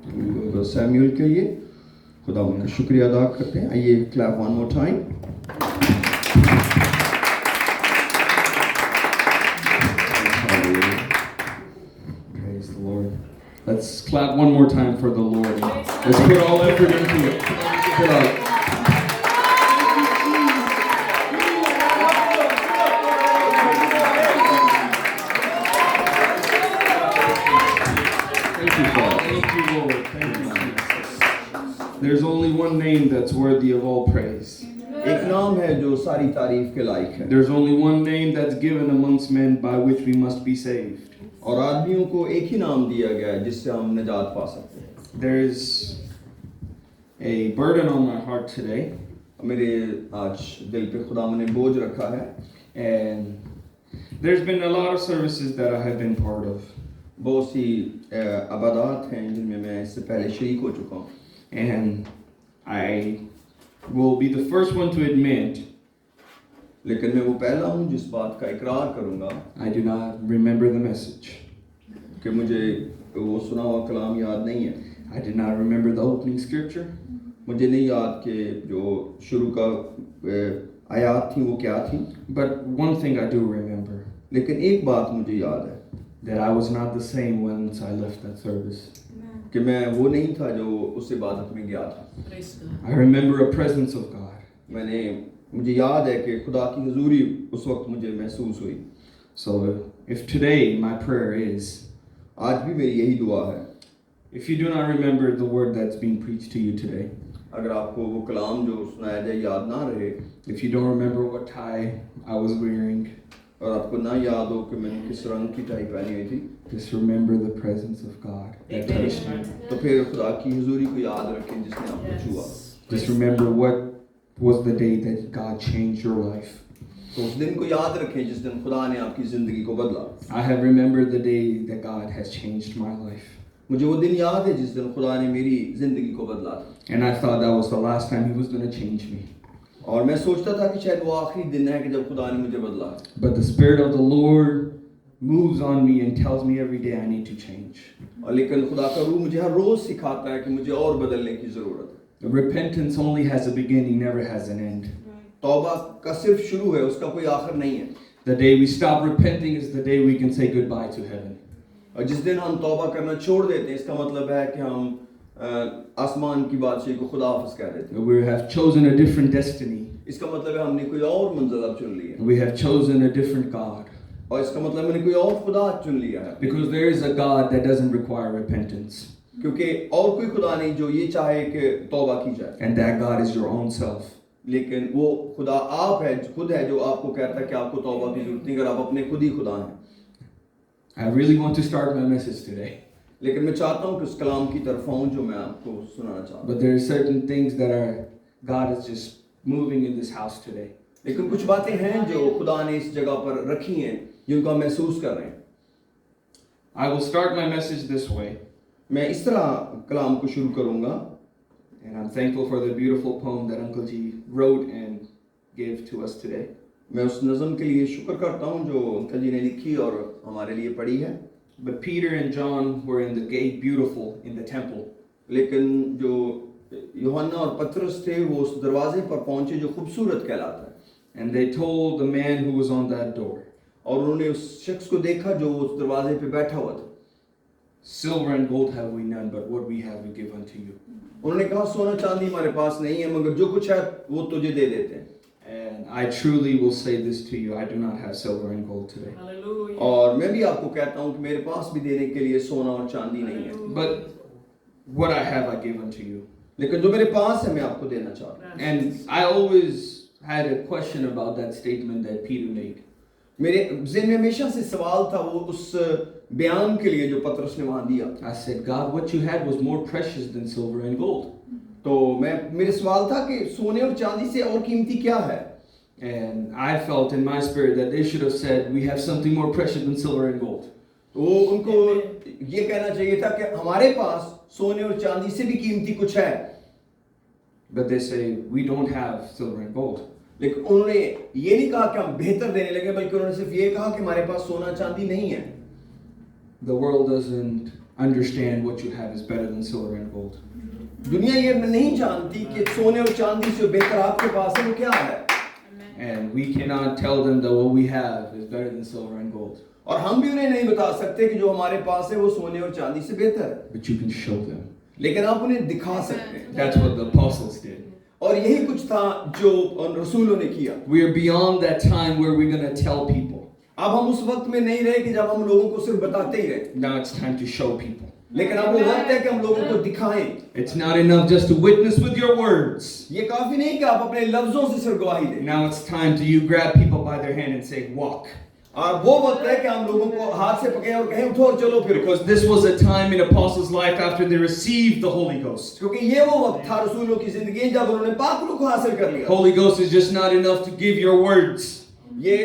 Samuel के लिए खुदा का शुक्रिया अदा करते हैं. आइए clap one more time. Praise the Lord. Let's clap one more time for the Lord. Let's put all effort into it. Put out. Thank you, God. Thank you, Lord. Thank you, Jesus. There's only one name that's worthy of all praise. एक नाम है जो सारी तारीफ के लायक है. There's only one name that's given amongst men by which we must be saved. और आदमियों को एक ही नाम दिया गया है जिससे हम निजात पा सकते हैं. There's a burden on my heart today, मेरे आज दिल पे खुदा ने बोझ रखा है. and there's been a lot of services that I have been part of, बहुत सी अबादात हैं जिनमें मैं इससे पहले शरीक हो चुका हूँ. and I will be the first one to admit लेकिन मैं वो पहला हूँ जिस बात का इकरार करूँगा I do not remember the message. कि मुझे वो सुना हुआ कलाम याद नहीं है. I did not remember the opening scripture. मुझे नहीं याद कि जो शुरू का आयात थी वो क्या थी. But one thing I do remember, लेकिन एक बात मुझे याद है that I was not the same once I left that service. कि मैं वो नहीं था जो उस इबादत में गया था. I remember a presence of God. मुझे याद है कि खुदा की हुजूरी उस वक्त मुझे महसूस हुई. So if today my prayer is, आज भी मेरी यही दुआ है. if you do not remember the word that's being preached to you today, अगर आपको वो कलाम जो सुनाया जाए याद ना रहे if you don't remember what tie I was wearing, और आपको ना याद हो कि मैंने किस रंग की टाई पहनी हुई थी, just remember the presence of God that touched you. तो फिर खुदा की हुजूरी को याद रखें जिसने आपको छुआ. Just remember what was the day that God changed your life. तो उस दिन को याद रखें जिस दिन खुदा ने आपकी जिंदगी को बदला. I have remembered the day that God has changed my life. मुझे वो दिन याद है जिस दिन खुदा ने मेरी जिंदगी को बदला था. And I thought that was the last time He was going to change me. और मैं सोचता था कि शायद वो आखिरी दिन है कि जब खुदा ने मुझे बदला. But the Spirit of the Lord moves on me and tells me every day I need to change. और लेकिन खुदा का रूह मुझे हर रोज सिखाता है कि मुझे और बदलने की जरूरत है. Repentance only has a beginning, never has an end. तौबा का सिर्फ शुरू है, उसका कोई आखिर नहीं है. The day we stop repenting is the day we can say goodbye to heaven. और जिस दिन हम तौबा करना छोड़ देते हैं इसका मतलब है कि हम आसमान की बादशाही को खुदा हाफिज कह देते हैं. We have chosen a different destiny. इसका मतलब है हमने कोई और मंजिल अब चुन ली है. We have chosen a different God. और इसका मतलब मैंने कोई और खुदा चुन लिया है. Because there is a God that doesn't require repentance. क्योंकि और कोई खुदा नहीं जो ये चाहे कि तौबा की जाए. And that God is your own self. लेकिन वो खुदा आप है, खुद है जो आपको कहता है कि आपको तौबा की जरूरत नहीं अगर आप अपने खुद ही खुदा हैं. I really want to start my message today. लेकिन मैं चाहता हूँ कि उस कलाम की तरफ आऊँ जो मैं आपको सुनाना चाहता हूँ. But there are certain things that are God is just moving in this house today. लेकिन कुछ बातें हैं जो खुदा ने इस जगह पर रखी हैं जिनको हम महसूस कर रहे हैं. I will start my message this way. मैं इस तरह कलाम को शुरू करूँगा. And I'm thankful for the beautiful poem that Uncle G wrote and gave to us today. मैं उस नज़म के लिए शुक्र करता हूँ जो अंकल जी ने लिखी और हमारे लिए पढ़ी है. But Peter and John were in the gate beautiful in the temple. लेकिन जो यूहन्ना और पतरस थे वो उस दरवाजे पर पहुंचे जो खूबसूरत कहलाता है. And they told the man who was on that door, और उन्होंने उस शख्स को देखा जो उस दरवाजे पे बैठा हुआ था. silver and gold have we none, but what we have we give unto you. उन्होंने कहा सोना चांदी हमारे पास नहीं है मगर जो कुछ है वो तुझे दे देते हैं. And I truly will say this to you, I do not have silver and gold today. Hallelujah. और मैं भी आपको कहता हूँ कि मेरे पास भी देने के लिए सोना और चांदी नहीं है. But what I have I give unto you. लेकिन जो मेरे पास है मैं आपको देना चाहता हूँ. And I always had a question about that statement that Peter made. मेरे ज़हन में हमेशा से सवाल था वो उस बयान के लिए जो पतरस ने वहाँ दिया. I said, God, what you had was more precious than silver and gold. तो मेरे सवाल था कि सोने और चांदी से और कीमती क्या है. And I felt in my spirit that they should have said, we have something more precious than silver and gold. तो उनको ये कहना चाहिए था कि हमारे पास सोने और चांदी से भी कीमती कुछ है. But they say, we don't have silver and gold. लेकिन उन्होंने ये नहीं कहा कि हम बेहतर देने लगे बल्कि उन्होंने सिर्फ ये कहा कि हमारे पास सोना चांदी नहीं है. The world doesn't understand what you have is better than silver and gold. दुनिया ये नहीं जानती कि सोने और चांदी से बेहतर आपके पास है वो क्या है. And we cannot tell them that what we have is better than silver and gold. और हम भी उन्हें नहीं बता सकते कि जो हमारे पास है वो सोने और चांदी से बेहतर है. But you can show them. लेकिन आप उन्हें दिखा सकते हैं. That's what the apostles did. और यही कुछ था जो रसूलों ने किया. We are beyond that time where we're going to tell people. अब हम उस वक्त में नहीं रहे कि जब हम लोगों को सिर्फ बताते ही रहे. Now it's time to show people. लेकिन अब वो वक्त है कि हम लोगों को दिखाएं. It's not enough just to witness with your words. ये काफी नहीं कि आप अपने लफ्जों से सिर्फ गवाही दें. Now it's time to you grab people by their hand and say, walk. और वो वक्त है कि हम लोगों को हाथ से पकड़ें और कहें उठो और चलो फिर. Because this was a time in apostles' life after they received the Holy Ghost. क्योंकि ये वो वक्त था रसूलों की जिंदगी जब उन्होंने पाक रूह को हासिल कर लिया. Holy Ghost is just not enough to give your words. ये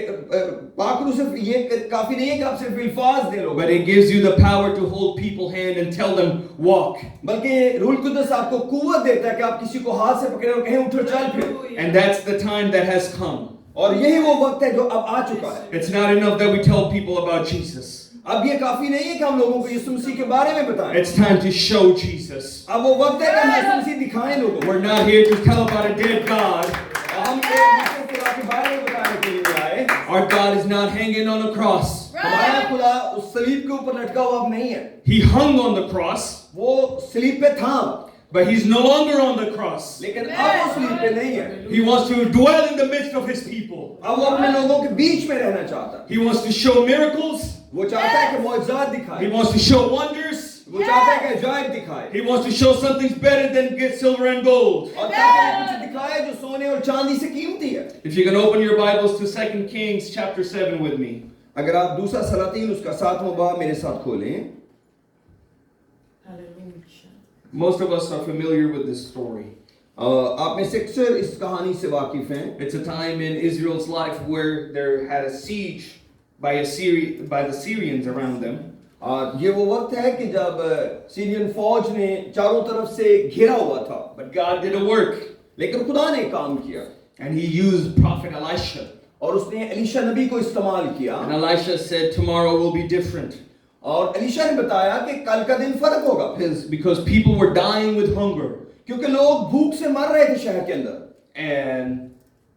पाक रूह सिर्फ ये काफी नहीं है कि आप सिर्फ अल्फाज दे लो. But it gives you the power to hold people's hand and tell them, walk. बल्कि रूह कुदस आपको कुव्वत देता है कि आप किसी को हाथ से पकड़ें और कहें उठो चल फिर. And that's the time that has come. और यही वो वक्त है जो अब आ चुका है. It's not enough that we tell people about Jesus. अब ये काफी नहीं है कि हम लोगों को यीशु मसीह के बारे में बताएं. It's time to show Jesus. अब वो वक्त है कि हम यीशु मसीह दिखाएं लोगों को. We're not here to tell about a dead God. हम एक खुदा के बारे में बताने के लिए आए. Our God is not hanging on a cross. हमारा खुदा उस सलीब के ऊपर लटका हुआ अब नहीं है. He hung on the cross, वो सलीब पे था. but he's no longer on the cross. लेकिन अब वो सलीब पे नहीं है. He wants to dwell in the midst of his people. अब वो अपने लोगों के बीच में रहना चाहता है. He wants to show miracles. वो चाहता है कि मौजज़ात दिखाए. He wants to show wonders. वो चाहता है कि अजायब दिखाए. He wants to show something's better than get silver and gold. और ताकि वो कुछ दिखाए जो सोने और चांदी से कीमती है. If you can open your Bibles to 2 Kings chapter 7 with me. अगर आप दूसरा सलातीन उसका 7वां बाब मेरे साथ खोलें. Most of us are familiar with this story. आप में से अक्सर इस कहानी से वाकिफ हैं. It's a time in Israel's life where there had a siege by the Syrians around them. ये वो वक्त है कि जब सीरियन फौज ने चारों तरफ से घेरा हुआ था. But God did a work. लेकिन खुदा ने काम किया. And he used prophet Elisha. और उसने एलीशा नबी को इस्तेमाल किया. And Elisha said, tomorrow will be different. और एलीशा ने बताया कि कल का दिन फर्क होगा. Because people were dying with hunger. क्योंकि लोग भूख से मर रहे थे शहर के अंदर. And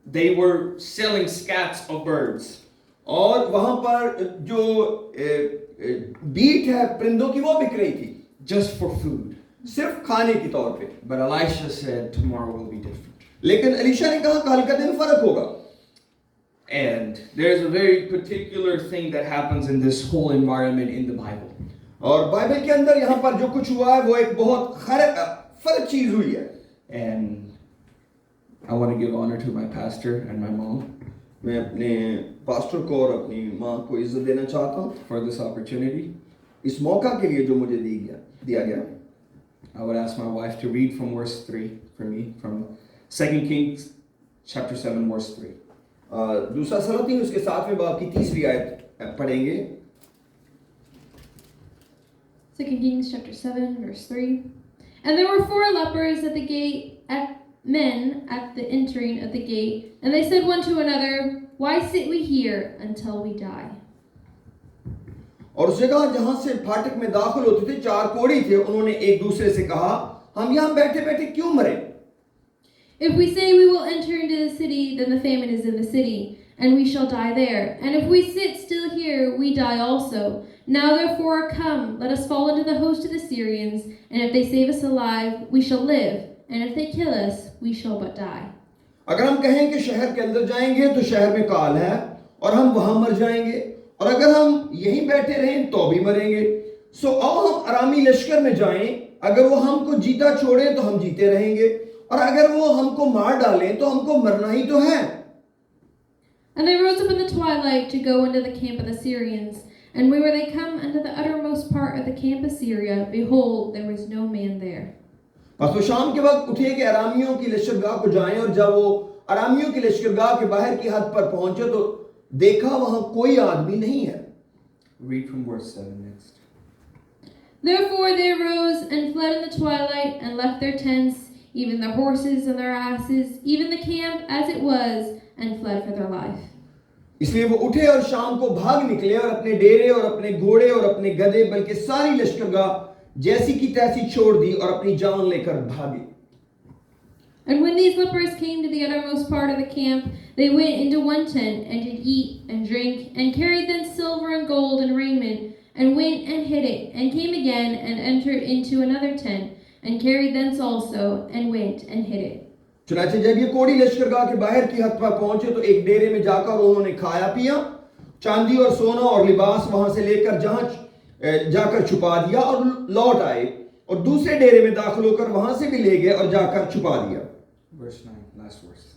they were selling scats of birds. और वहां पर जो बीट है परिंदों की वो बिक रही थी. Just for food. सिर्फ खाने के तौर पे. But Elisha said, tomorrow will be different. लेकिन एलीशा ने कहा कल का दिन फर्क होगा. And there's a very particular thing that happens in this whole environment in the Bible. और बाइबल के अंदर यहाँ पर जो कुछ हुआ है वो एक बहुत फर्क चीज हुई है. And I want to give honor to my pastor and my mom. मैं अपने पास्टर को और अपनी माँ को इज्जत देना चाहता हूँ for this opportunity. इस मौका के लिए जो मुझे दिया गया. I would ask my wife to read from verse 3 for me from 2 Kings chapter 7 verse 3. दूसरा सलातीन उसके 7वें बाब की 3री आयत पढ़ेंगे. 2 Kings chapter 7 verse 3. And there were 4 lepers at the gate, men at the entering of the gate, and they said one to another, why sit we here until we die? और उस जगह जहां से फाटक में दाखिल होते थे 4 कोढ़ी थे. उन्होंने एक दूसरे से कहा हम यहाँ बैठे बैठे क्यों मरे. If we say we will enter into the city, then the famine is in the city, and we shall die there. And if we sit still here, we die also. Now therefore come, let us fall into the host of the Syrians, and if they save us alive, we shall live, and if they kill us, we shall but die. अगर हम कहें कि शहर के अंदर जाएंगे तो शहर में काल है और हम वहां मर जाएंगे, और अगर हम यहीं बैठे रहें तो भी मरेंगे. सो आओ हम अरामी लश्कर में जाएं. अगर वो हमको जीता छोड़े तो हम जीते रहेंगे, और अगर वो हमको मार डालें तो हमको मरना ही तो है. And they rose up in the twilight to go into the camp of the Syrians. And when they come unto the uttermost part of the camp of Syria, behold, there was no man there. बस वो शाम के वक्त उठे कि अरामियों की Lashkargah को जाएं, और जब वो अरामियों की लश्करगाह के बाहर की हद पर पहुंचे तो देखा वहां कोई आदमी नहीं है. Read from verse 7 next. Therefore they arose and fled in the twilight and left their tents, even their horses and their asses, even the camp as it was, and fled for their life. इसलिए वो उठे और शाम को भाग निकले और अपने डेरे और अपने घोड़े और अपने गधे बल्कि सारी लश्करगाह जैसी की तैसी छोड़ दी और अपनी जान लेकर भागे. And when these lepers came to the uttermost part of the camp, they went into one tent and did eat and drink, and carried then silver and gold and raiment, and went and hid it, and came again and entered into another tent, and carried thence also, and went and hid it. चुनाचे जब ये कोड़ी Lashkargah के बाहर की हद पर पहुंचे तो एक डेरे में जाकर उन्होंने खाया पिया, चांदी और सोना और लिबास वहां से लेकर जहां जाकर छुपा दिया और लौट आए, और दूसरे डेरे में दाखिल होकर वहां से भी ले गए और जाकर छुपा दिया. Verse 9, last verse.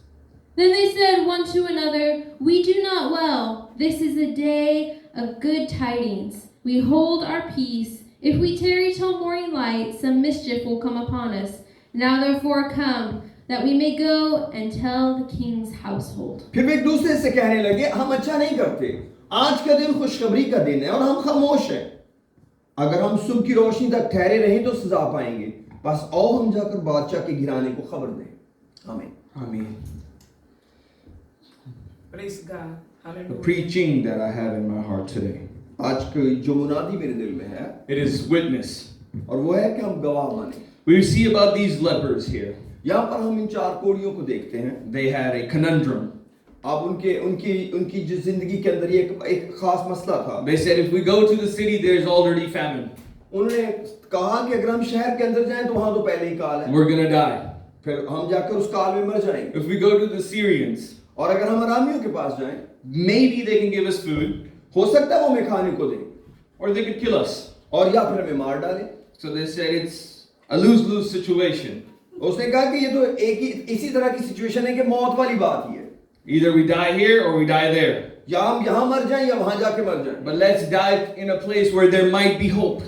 Then they said one to another, We do not well. This is a day of good tidings. We hold our peace. If we tarry till morning light, some mischief will come upon us. Now therefore come, that we may go and tell the king's household. फिर वे एक दूसरे से कहने लगे, हम अच्छा नहीं करते. आज का दिन खुशखबरी का दिन है और हम खामोश हैं. अगर हम सुबह की रोशनी तक ठहरे रहें तो सजा पाएंगे. बस आओ हम जाकर बादशाह के घराने को खबर दें. आमीन. Amen. Praise God. The Hallelujah. preaching that I have in my heart today, आज की जो मुनादी मेरे दिल में है it is witness. और वो है कि हम गवाह माने. We see about these lepers here. यहाँ पर हम इन चार कोड़ियों को देखते हैं. They had a conundrum. अब उनकी जो जिंदगी के अंदर ये एक खास मसला था. They said, if we go to the city, there's already famine. उन्होंने कहा कि अगर हम शहर के अंदर जाएं तो वहां तो पहले ही काल है. We're gonna die. फिर हम जाकर उस काल में मर जाएंगे. If we go to the Syrians, और अगर हम अरामियों के पास जाएं, maybe they can give us food, हो सकता है वो हमें खाने को दें, or they could kill us. और या फिर हमें मार डालें. So they said it's a lose-lose situation. उसने कहा कि ये तो एक ही इसी तरह की सिचुएशन है कि मौत वाली बात ही है. Either we die here or we die there. या हम यहाँ मर जाएं या वहां जाके मर जाएं. But let's die in a place where there might be hope.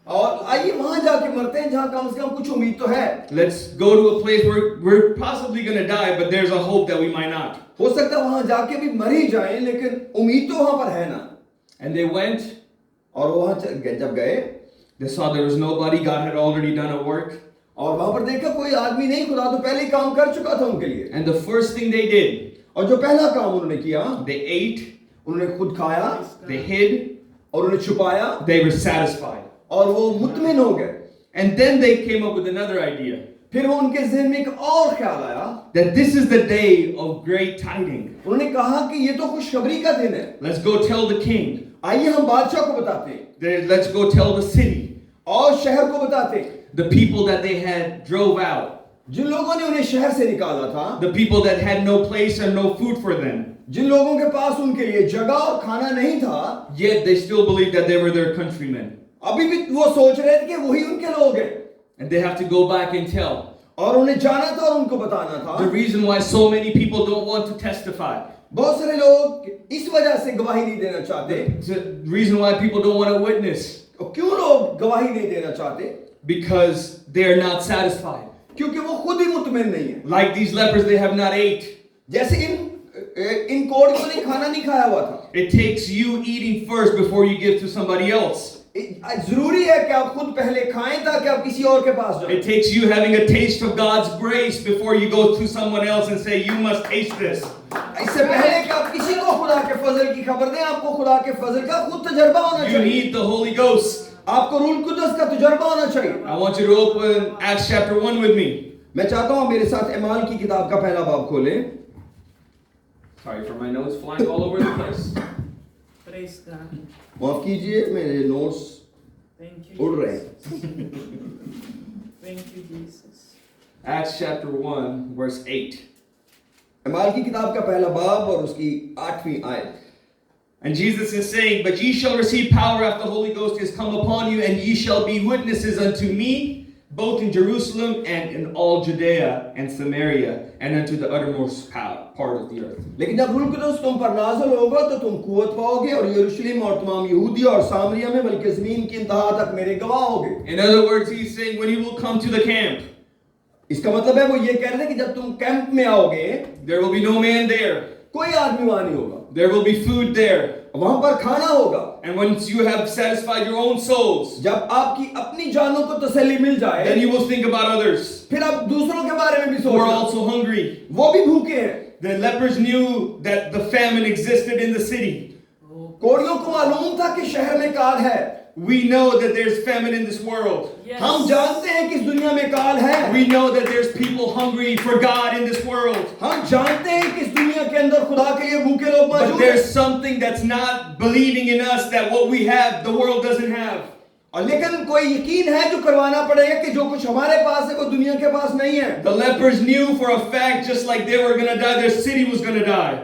और आइए वहां जाके मरते हैं जहां कम से कम कुछ उम्मीद तो है. Let's go to a place where we're possibly going to die, but there's a hope that we might not. हो सकता है वहां जाके भी मर ही जाएं, लेकिन उम्मीद तो वहां पर है ना. And they went, और वहां जब गए they saw there was nobody, God had already done a work. और वहां पर देखा कोई आदमी नहीं, खुदा तो पहले ही काम कर चुका था उनके लिए. And the first thing they did, और जो पहला काम उन्होंने किया, they ate, उन्होंने खुद खाया they hid, और उन्होंने छुपाया they were satisfied. और वो मुतमिन हो गए. And then they came up with another idea, फिर वो उनके ज़हन में एक और ख्याल आया. that this is the day of great tiding. उन्होंने कहा कि ये तो खुशखबरी का दिन है. Let's go tell the king. आइए हम बादशाह को बताते हैं Let's go tell the city. और शहर को बताते हैं. The people that they had drove out. जिन लोगों ने उन्हें शहर से निकाला था, The people that had no place and no food for them. जिन लोगों के पास उनके लिए जगह और खाना नहीं था, Yet they still believed that they were their countrymen. अभी भी वो सोच रहे थे कि वही उनके लोग हैं. And they have to go back and tell. और उन्हें जाना था और उनको बताना था. The reason why so many people don't want to testify. बहुत सारे लोग इस वजह से गवाही नहीं देना चाहते. The reason why people don't want to witness. और क्यों लोग गवाही नहीं देना चाहते? Because they are not satisfied. क्योंकि वो खुद ही मुतमिन नहीं है. Like these lepers, they have not ate. जैसे इन कोड़ियों ने खाना नहीं खाया हुआ था. It takes you eating first before you give to somebody else. जरूरी है कि आप खुद पहले खाएं ताकि आप किसी और के पास जाएं. It takes you having a taste of God's grace before you go to someone else and say, you must taste this. इससे पहले कि आप किसी को खुदा के फजल की खबर दें, आपको खुदा के फजल का खुद तजर्बा होना You चाहिए. need the Holy Ghost. आपको रूह कुदस का तजर्बा होना चाहिए. I want you to open Acts chapter 1 with me. मैं चाहता हूं मेरे साथ एमाल की किताब का पहला बाब खोलें. Sorry for my notes flying all over the place. Praise God. माफ कीजिए, मेरे नोट्स Thank you. उड़ रहे हैं. Jesus. Thank you, Jesus. Acts chapter 1 verse 8. एमाल की किताब का पहला बाब और उसकी 8वीं आयत. And Jesus is saying, but ye shall receive power after the Holy Ghost is come upon you, and ye shall be witnesses unto me, both in Jerusalem and in all Judea and Samaria, and unto the uttermost part of the earth. लेकिन जब रूह कुदस तुम पर नाज़िल होगा तो तुम कुव्वत पाओगे और यरूशलेम और तमाम यहूदिया और सामरिया में बल्कि ज़मीन की इंतहा तक मेरे गवाह होगे. In other words, he's saying, when you will come to the camp, इसका मतलब है वो ये कह रहे थे कि जब तुम कैंप में आओगे, there will be no man there. कोई आदमी वहां नहीं होगा. There will be food there. वहां पर खाना होगा. And once you have satisfied your own souls, जब आपकी अपनी जानों को तसल्ली मिल जाए, then you will think about others फिर आप दूसरों के बारे में भी who are सोचना. also hungry. वो भी भूखे हैं. The lepers knew that the famine existed in the city. कोढ़ियों को मालूम था कि शहर में काल है। We know that there's famine in this world. Yes. हम जानते हैं कि इस दुनिया में काल है। We know that there's people hungry for God in this world. हम जानते हैं कि इस दुनिया के अंदर खुदा के लिए भूखे लोग But मौजूद there's हैं। something that's not believing in us that what we have, the world doesn't have. और लेकिन कोई यकीन है जो करवाना पड़ेगा कि जो कुछ हमारे पास है वो दुनिया के पास नहीं है। The lepers knew for a fact, just like they were going to die, their city was going to die.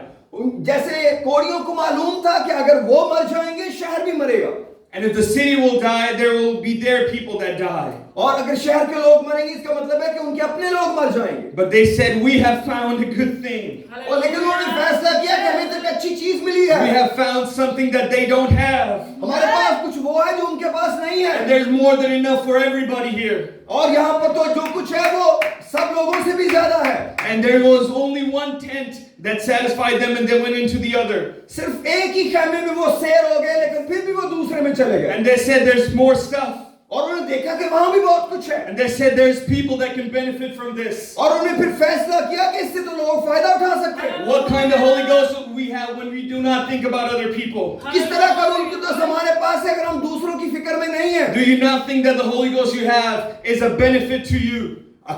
जैसे कोढ़ियों को मालूम था कि अगर वो मर जाएंगे शहर भी मरेगा। And if the city will die, there will be their people that die. और अगर शहर के लोग मरेंगे इसका मतलब है कि उनके अपने लोग मर जाएंगे। But they said, we have found a good thing. और लेकिन उन्होंने फैसला किया कि हमें तो एक अच्छी चीज मिली है। We have found something that they don't have. हमारे पास कुछ वो है जो उनके पास नहीं And है। there's more than enough for everybody here. और यहाँ पर तो जो कुछ है वो सब लोगों से भी ज्यादा है। And there was only one tent that satisfied them and they went into the other. सिर्फ एक ही खेमे में वो सैर हो गए लेकिन फिर भी वो दूसरे में चले गए। And they said there's more stuff. और उन्होंने देखा कि वहां भी बहुत कुछ है। And they said there's people that can benefit from this. और उन्होंने फिर फैसला किया कि इससे तो लोग फायदा उठा सकते हैं। What kind of Holy Ghost will we have when we do not think about other people? किस तरह का रूल कुदस हमारे पास है अगर हम दूसरों की फिक्र में नहीं है? Do you not think that the Holy Ghost you have is a benefit to you?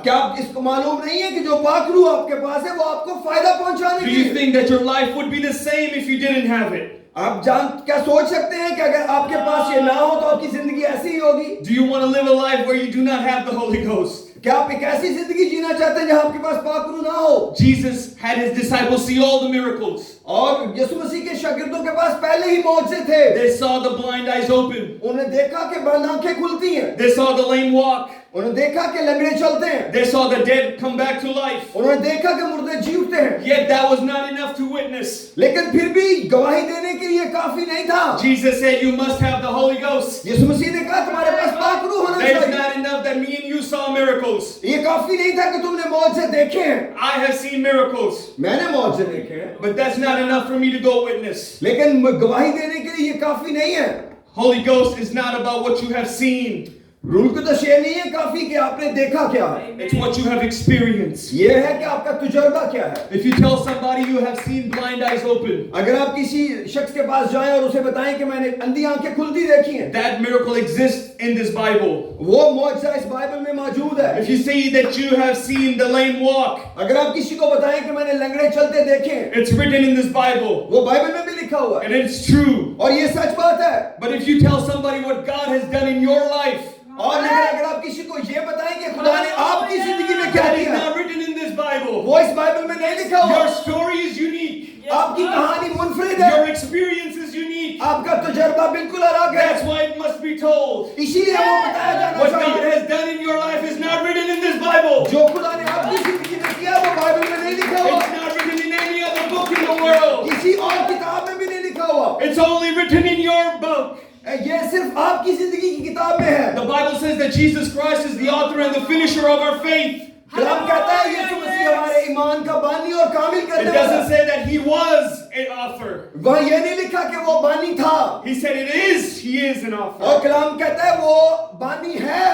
क्या आप इसको मालूम नहीं है कि जो पाक रूह आपके पास है वो आपको फायदा पहुंचाने Do की you think that your life would be the same if you didn't have it? आप क्या सोच सकते हैं कि अगर आपके पास ये ना हो तो आपकी जिंदगी ऐसी ही होगी? Do you want to live a life where you do not have the Holy Ghost? क्या आप एक ऐसी जिंदगी जीना चाहते हैं जहां आपके पास पाक रूह ना हो? Jesus had his disciples see all the miracles. और यीशु मसीह के शागिर्दों के पास पहले ही मौजज़े थे। They saw the blind eyes open. उन्हें देखा कि बंद आंखें खुलती हैं। They saw the lame walk. उन्होंने देखा कि लंगड़े चलते हैं। They saw the dead come back to life. उन्होंने देखा कि मुर्दे जी उठते हैं। Yet that was not enough to witness. लेकिन फिर भी गवाही देने के लिए काफी नहीं था। Jesus said you must have the Holy Ghost. यीशु मसीह ने कहा तुम्हारे पास पाक रूह होना There's चाहिए। not enough that me and you saw miracles. ये काफी नहीं था कि तुमने मौजज़े देखे हैं। I have seen miracles. मैंने मौजज़े देखे हैं। But that's not enough for me to go witness. लेकिन गवाही देने के लिए ये काफी नहीं है। Holy Ghost is not about what you have seen. Rule को तो ये नहीं है काफी कि आपने देखा क्या है। It's what you have experienced. ये है कि आपका तजुर्बा क्या है। If you tell somebody you have seen blind eyes open, अगर आप किसी शख्स के पास जाएं और उसे बताएं कि मैंने अंधी आंखें खुलती देखी हैं, that miracle exists in this Bible. वो मौजज़ा इस बाइबल में मौजूद है। If you say that you have seen the lame walk, अगर आप किसी को बताएं कि मैंने लंगड़े चलते देखे हैं, it's written in this Bible. वो बाइबल में भी लिखा हुआ है And it's true. और ये सच बात है। But if you tell somebody what God has done in your life, और लेकिन अगर आप किसी को ये बताएं कि खुदा ने आपकी जिंदगी में क्या that is किया, not written in this Bible. वो इस बाइबल में नहीं लिखा हुआ। Your story is unique. आपकी कहानी मुनफरिद है। Your experience is unique. आपका तजुर्बा बिल्कुल अलग है। That's why it must be told. इसीलिए वो बताया जाना What God चाहिए। has done in your life is not written in this Bible. जो खुदा ने आपकी जिंदगी में किया वो बाइबल में नहीं लिखा हुआ। It's not written in any other book in the world. किसी और किताब में भी नहीं लिखा हुआ। It's only written in your book. ये सिर्फ आपकी जिंदगी की किताब में है। The Bible says that Jesus Christ is the author and the finisher of our faith. कलाम कहता है यीशु मसीह हमारे ईमान का बानी और कामिल It करने doesn't वाला। say that he was an author. वहाँ ये नहीं लिखा कि वो बानी था। He said he is an और author. कलाम कहता है वो बानी है।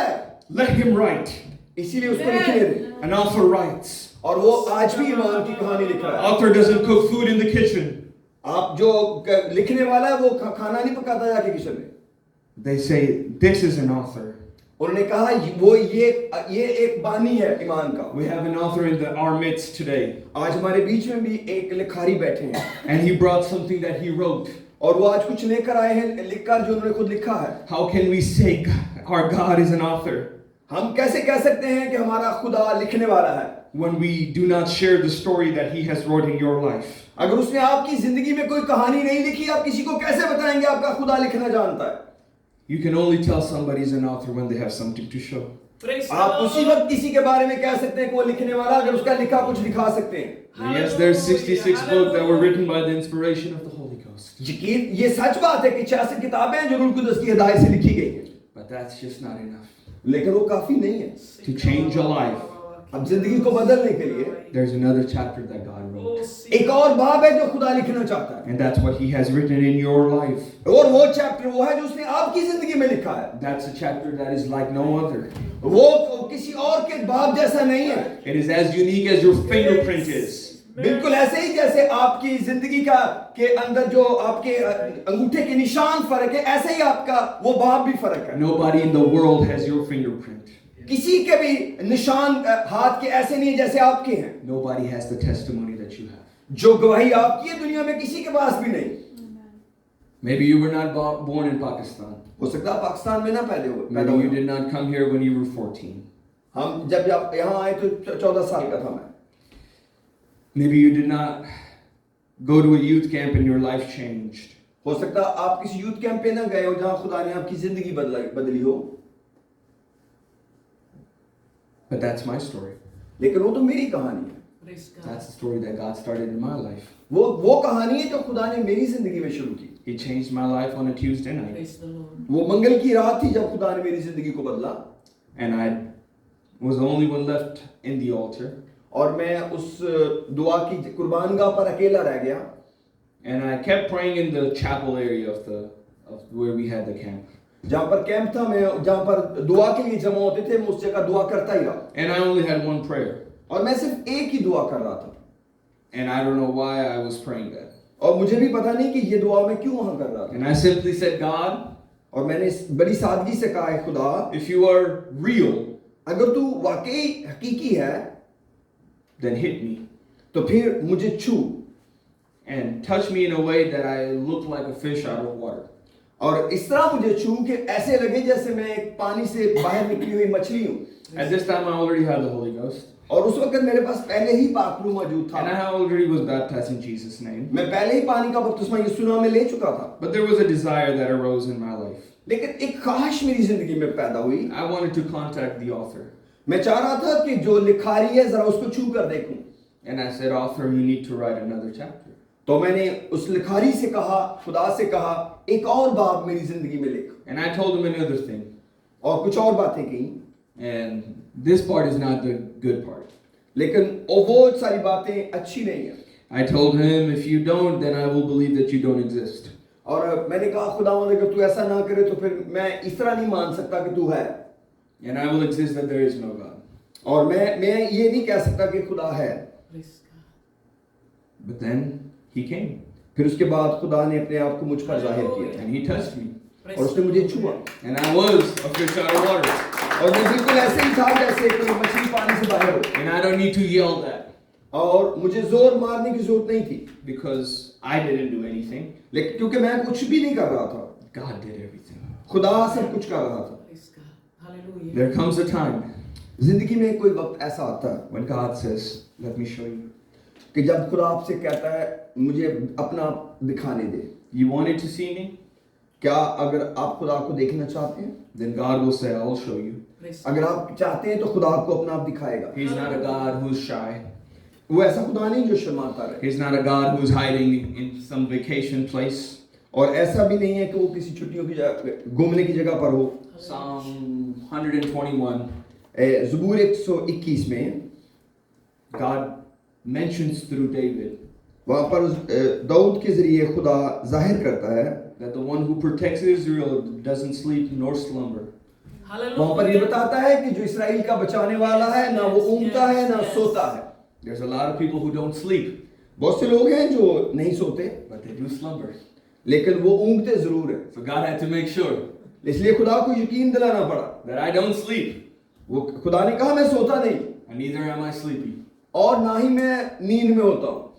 Let him write. इसीलिए उसको लिखने दे। An author writes. और वो आज भी ईमान की कहानी लिख रहा है। Author doesn't cook food in the kitchen. आप जो लिखने वाला है वो खाना नहीं पकाता जाके किचन में। They say this is an author. उन्होंने कहा वो ये एक बानी है ईमान का। We have an author in our midst today. आज हमारे बीच में भी एक लिखारी बैठे हैं And he brought something that he wrote. और वो आज कुछ लेकर आए हैं लिखकर जो उन्होंने खुद लिखा है। How can we say our God is an author हम कैसे कह सकते हैं कि हमारा खुदा लिखने वाला है when we do not share the story that he has wrote in your life? अगर उसने आपकी जिंदगी में कोई कहानी नहीं लिखी, आप किसी को कैसे बताएंगे आपका खुदा लिखना जानता है? You can only tell somebody is an author when they have something to show. Praise the आप उसी Lord. वक्त किसी के बारे में कह सकते हैं कि वो लिखने वाला, अगर उसका लिखा कुछ दिखा सकते हैं। Yes, there's 66 books that were written by the inspiration of the Holy Ghost. यकीन ये सच बात है कि 66 किताबें हैं जो रूह कुदस की हिदायत से लिखी गई हैं, But that's just not enough. लेकिन वो काफी नहीं है To change a life, अब जिंदगी को बदलने के लिए। there's another chapter that God wrote. एक और बाब है जो खुदा लिखना चाहता है, And that's what he has written in your life. और वो चैप्टर वो है जो उसने आपकी जिंदगी में लिखा है। That's a chapter that is like no other. वो किसी और के बाब जैसा नहीं है। It is as unique as your fingerprint is. बिल्कुल ऐसे ही जैसे आपकी जिंदगी का के अंदर जो आपके अंगूठे के निशान फर्क है, ऐसे ही आपका वो बाप भी फर्क है। Nobody in the world has your fingerprint. किसी के भी निशान हाथ के ऐसे नहीं है जैसे आपके हैं। Nobody has the testimony that you have. जो गवाही आपकी है दुनिया में किसी के पास भी नहीं। Maybe you were not born in Pakistan. हो सकता है पाकिस्तान में ना पैदा Maybe you हुए। did not come here when you were 14. हम जब यहाँ आए तो 14 साल का था मैं। Maybe you did not go to a youth camp and your life changed. हो सकता है आप किसी यूथ कैंप पे ना गए हो जहाँ खुदा ने आपकी जिंदगी बदली हो। But that's my story. लेकिन वो तो मेरी कहानी है। Praise God. That's the story that God started in my life. वो कहानी है जो खुदा ने मेरी जिंदगी में शुरू की। He changed my life on a Tuesday night. Praise the Lord. वो मंगल की रात थी जब खुदा ने मेरी जिंदगी को बदला And I was the only one left in the altar. और मैं उस दुआ की कुर्बानगाह पर अकेला रह गया। And I kept praying in the chapel area of where we had the camp. जहाँ पर कैंप था मैं जहाँ पर दुआ के लिए जमा होते थे मैं उस जगह दुआ करता ही रहा। And I only had one prayer. और मैं सिर्फ एक ही दुआ कर रहा था। And I don't know why I was praying that. और मुझे भी पता नहीं कि ये दुआ मैं क्यों वहां कर रहा था। And I simply said, God, और मैंने बड़ी सादगी से कहा है खुदा if you are real, अगर तू वाकई हकीकी है then hit me तो फिर मुझे छू and touch me in a way that I look like a fish out of water. और इस तरह मुझे छू कि ऐसे लगे जैसे मैं एक पानी से बाहर निकली हुई मछली हूँ। At this time, I already had the Holy Ghost. और उस वक्त मेरे पास पहले ही पाखरू मौजूद And I था। already was baptized in Jesus' name. मैं पहले ही पानी का बपतिस्मा यीशु नाम में ले चुका था। But there was a desire that arose in my life. लेकिन एक ख्वाहिश मेरी जिंदगी में पैदा हुई। I wanted to contact the author. मैं चाह रहा था कि जो लिखारी है जरा उसको छू कर देखूं। And I said, author, you need to write another chapter. तो मैंने उस लिखारी से कहा, खुदा से कहा, एक और बाब मेरी जिंदगी में लिख। And I told him another thing. और कुछ और बातें की। And this part is not the good part. लेकिन वो सारी बातें अच्छी नहीं है। I told him, if you don't, then I will believe that you don't exist. और मैंने कहा खुदावंद अगर तू ऐसा ना करे तो फिर मैं इस तरह नहीं मान सकता कि तू है। And I will exist that there is no God. और मैं ये नहीं कह सकता कि खुदा है। Praise God. But then he came फिर उसके बाद खुदा ने अपने आप को मुझ पर जाहिर किया and he touched me. Praise और उसने मुझे छुआ। And I was a fish out of water. और मैं बिल्कुल ऐसे ही था जैसे कोई मछली पानी से बाहर हो। And I don't need to yell that और मुझे जोर मारने की जरूरत नहीं थी। because I didn't do anything. लेकिन क्योंकि मैं कुछ भी नहीं कर रहा था, God did everything. खुदा सब कुछ कर रहा था। Praise God. Hallelujah. There comes a time जिंदगी में कोई वक्त ऐसा आता है when God says, let me show you. कि जब खुदा आपसे कहता है मुझे अपना दिखाने दे। You wanted to see me? क्या अगर आप खुदा को देखना चाहते हैं, Then God will say, I'll show you. Praise अगर आप चाहते हैं तो खुदा आपको अपना आप दिखाएगा। He's not a God who's shy. वो ऐसा खुदा नहीं जो शर्माता रहे, He's not a God who's hiding in some vacation place. और ऐसा भी नहीं है कि वो किसी छुट्टियों की जगह घूमने की जगह पर हो। Psalm 121, ज़बूर 121 में God mentions through David वहाँ पर दाऊद के जरिए खुदा जाहिर करता है, that the one who protects Israel doesn't sleep nor slumber. वहाँ पर ये Hallelujah. बताता है कि जो इसराइल का बचाने वाला है ना वो ऊँगता है ना सोता है। There's a lot of people who don't sleep, बहुत से लोग हैं जो नहीं सोते but they do slumber. लेकिन वो ऊँगते जरूर है। So God had to make sure इसलिए खुदा को यकीन दिलाना पड़ा। that I don't sleep, वो खुदा ने कहा मैं सोता नहीं and neither am I sleepy. और ना ही मैं नींद में होता हूँ।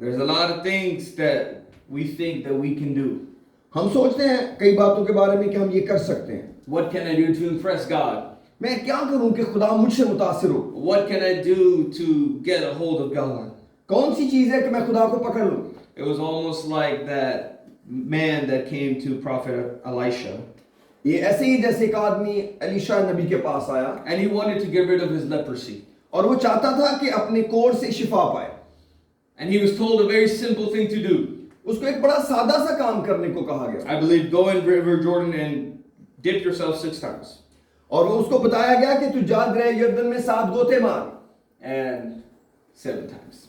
There's a lot of things that we think that we can do. हम सोचते हैं कई बातों के बारे में कि हम ये कर सकते हैं। What can I do to impress God? मैं क्या करूं कि खुदा मुझसे मुतासिर हो? What can I do to get a hold of God? कौन सी चीज है कि मैं खुदा को पकड़ लूं? It was almost like that man that came to Prophet Elisha, ये ऐसे ही जैसे एक आदमी एलीशा नबी के पास आया and he wanted to get rid of his leprosy. और वो चाहता था कि अपने कोढ़ से शिफा पाए। And he was told a very simple thing to do. उसको एक बड़ा सादा सा काम करने को कहा गया I believe go in River Jordan and dip yourself 6 times. और वो उसको बताया गया कि तू जा दरिया यरदन में 7 गोते मार। And 7 times.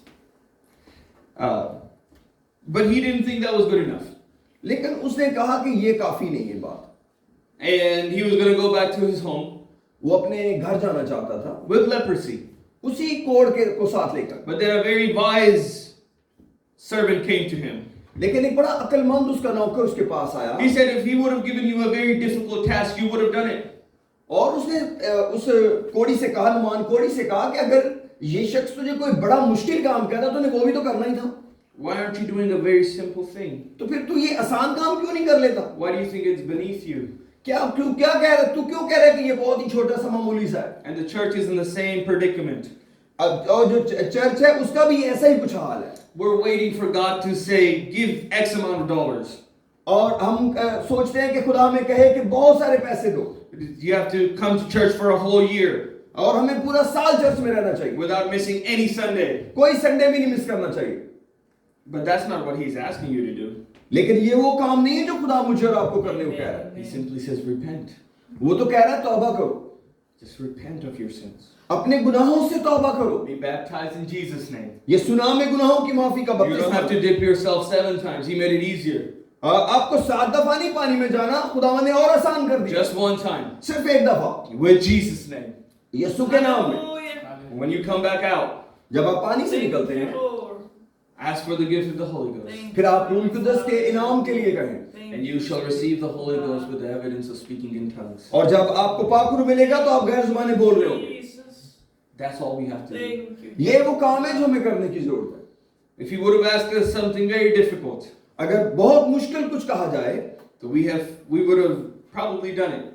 But he didn't think that was good enough. लेकिन उसने कहा कि ये काफी नहीं है बात। And he was going to go back to his home वो अपने घर जाना चाहता था with leprosy. उसी कोड़ के को साथ लेकर। But then a very wise servant came to him. लेकिन एक बड़ा अक्लमंद उसका नौकर उसके पास आया He said, if he would have given you a very difficult task, you would have done it. और उसने उस कोड़ी से कहा, नुमान कोड़ी से कहा कि अगर ये शख्स तुझे कोई बड़ा मुश्किल काम कहता तूने वो भी तो करना ही था, Why aren't you doing a very simple thing? तो फिर तू ये आसान काम क्यों नहीं कर लेता? Why do you think it's beneath you? क्या कह रहा, तू क्यों कह रहा है कि ये बहुत ही छोटा सा मामूली सा है? And the church is in the same predicament. और जो चर्च है उसका भी ऐसा ही कुछ हाल है। We're waiting for God to say, give X amount of dollars. और हम सोचते हैं कि खुदा हमें कहे कि बहुत सारे पैसे दो, You have to come to church for a whole year और हमें पूरा साल चर्च में रहना चाहिए, without missing any Sunday. कोई संडे भी नहीं मिस करना चाहिए। But that's not what he's asking you to do. लेकिन ये वो काम नहीं है जो खुदा मुझे और आपको करने को कह रहा है। He simply says, repent. वो तो कह रहा है तौबा करो, Just repent of your sins. अपने गुनाहों से तौबा करो, Be baptized in Jesus' name. ये सुना में गुनाहों की माफी का You don't have to बपतिस्मा। dip yourself 7 times. He made it easier. आपको 7 दफा नहीं पानी में जाना, खुदा ने और आसान कर दिया, Just 1 time. सिर्फ एक दफा With Jesus' name. यीशु के नाम में। Hallelujah. When you come back out, जब आप पानी से Thank निकलते you, हैं, Lord. ask for the gift of the Holy Ghost. Thank फिर you, आप रूह कुदस के इनाम के लिए कहें, Thank And you shall receive the Holy Ghost with the evidence of speaking in tongues. और जब आपको पाकुर मिलेगा तो आप गैर जुबानें बोल रहे होंगे। Jesus. That's all we have to do. Thank you. ये वो काम है जो हमें करने की जरूरत है। If he would have asked us something very difficult, अगर बहुत मुश्किल कुछ कहा जाए, so we would have probably done it.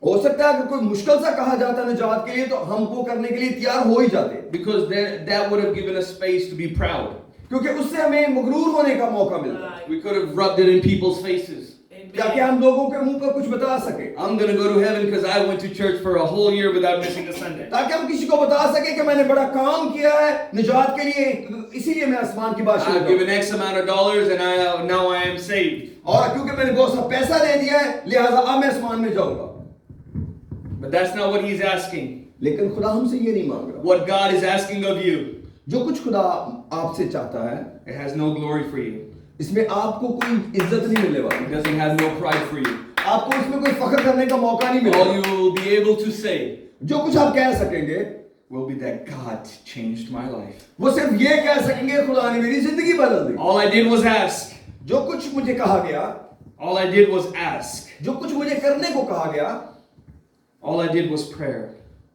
हो सकता है अगर कोई मुश्किल सा कहा जाता निजात के लिए तो हम वो करने के लिए तैयार हो ही जाते, Because then that would have given us space to be proud. क्योंकि उससे हमें मगरूर होने का मौका मिलता, We could have rubbed it in people's faces. ताकि हम लोगों के मुंह पर कुछ बता सके, I'm going to go to heaven because I went to church for a whole year without missing a Sunday. ताकि हम किसी को बता सके कि मैंने बड़ा काम किया है निजात के लिए, इसीलिए मैं आसमान की बात शुरू I've करूं। given X amount of dollars and now I am saved. और क्योंकि मैंने बहुत सा पैसा दे दिया है लिहाजा अब मैं आसमान में जाऊंगा। But that's not what he's asking. लेकिन खुदा हमसे ये नहीं मांग रहा। What God is asking of you, जो कुछ खुदा आपसे चाहता है, it has no glory for you. इसमें आपको कोई इज्जत नहीं मिलने It वाली, doesn't have no pride for you. आपको इसमें कोई फख्र करने का मौका नहीं All मिलेगा। you will be able to say जो कुछ आप कह सकेंगे will be that God changed my life. वो सिर्फ ये कह सकेंगे खुदा ने मेरी जिंदगी बदल दी। All I did was ask. जो कुछ मुझे कहा गया, All I did was ask. जो कुछ मुझे करने को कहा गया, All I did was prayer.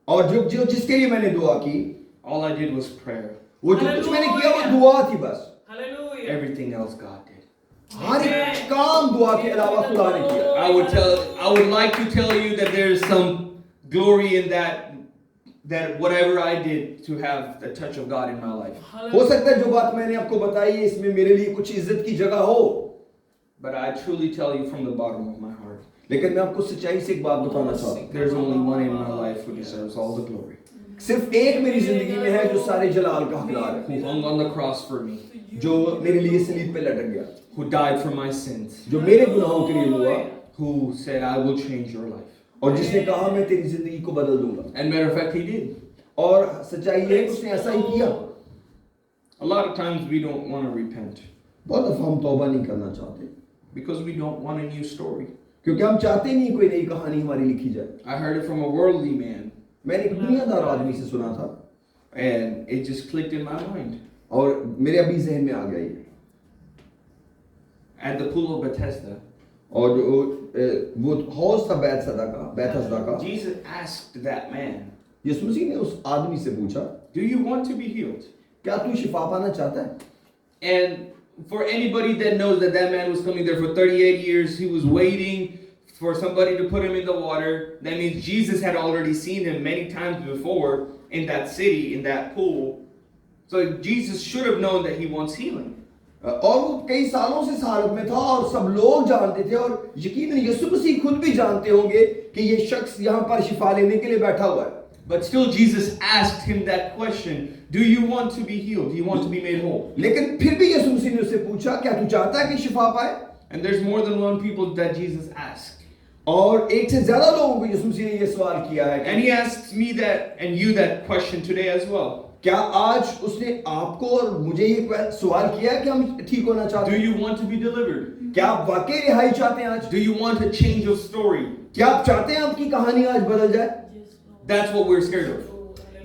और जो जो जिसके लिए मैंने दुआ की, All I did was prayer. वो जो कुछ मैंने किया वो दुआ थी बस। Hallelujah. Everything else God did. हर एक काम दुआ के अलावा खुदा ने किया। I would like to tell you that there is some glory in that whatever I did to have the touch of God in my life. हो सकता है जो बात मैंने आपको बताई है इसमें मेरे लिए कुछ इज्जत की जगह हो, But I truly tell you from the bottom of my heart, लेकिन मैं आपको सच्चाई से एक बात बताना चाहता हूँ। there's only one in my life who deserves all the glory. सिर्फ एक मेरी जिंदगी में है जो सारे जलाल का हकदार है, Who hung on the cross for me, जो मेरे लिए सलीब पे लटक गया, who died for my sins, जो मेरे गुनाहों के लिए हुआ, who said, I will change your life. और जिसने कहा मैं तेरी जिंदगी को बदल दूंगा। And matter of fact, he did. और सच्चाई है कि उसने ऐसा ही किया। A lot of times we don't want to repent बहुत दफा हम तौबा नहीं करना चाहते because we don't want a new story. क्योंकि हम चाहते नहीं कोई नई कहानी हमारी लिखी जाए। I heard it from a worldly man मैंने एक दुनियादार आदमी से सुना था and it just clicked in my mind. और मेरे अभी जहन में आ गया ये। At the pool of Bethesda, और जो वो हौज था बैतहसदा का, Jesus asked that man, यीशु मसीह ने उस आदमी से पूछा, do you want to be healed? क्या तू शिफा पाना चाहता है? And for anybody that knows that that man was coming there for 38 years, he was waiting for somebody to put him in the water. That means Jesus had already seen him many times before in that city, in that pool. So Jesus should have known that he wants healing. और वो कई सालों से इस हालत में था और सब लोग जानते थे और यकीनन यीशु मसीह खुद भी जानते होंगे कि ये शख्स यहाँ पर शिफा लेने के लिए बैठा हुआ है। But still Jesus asked him that question, do you want to be healed? Do you want to be made whole? लेकिन फिर भी यीशु मसीह ने उससे पूछा, क्या तू चाहता है कि शिफा पाए? And there's more than one people that Jesus asked. और एक से ज्यादा लोगों को यीशु मसीह ने ये सवाल किया है And he asks me that and you that question today as well. क्या आज उसने आपको और मुझे ये सवाल किया है कि हम ठीक होना चाहते Do हैं? you want to be delivered? क्या आप वाकई रिहाई चाहते हैं आज? Do you want a change of story? क्या आप चाहते हैं आपकी कहानी आज बदल जाए? That's what we're scared of.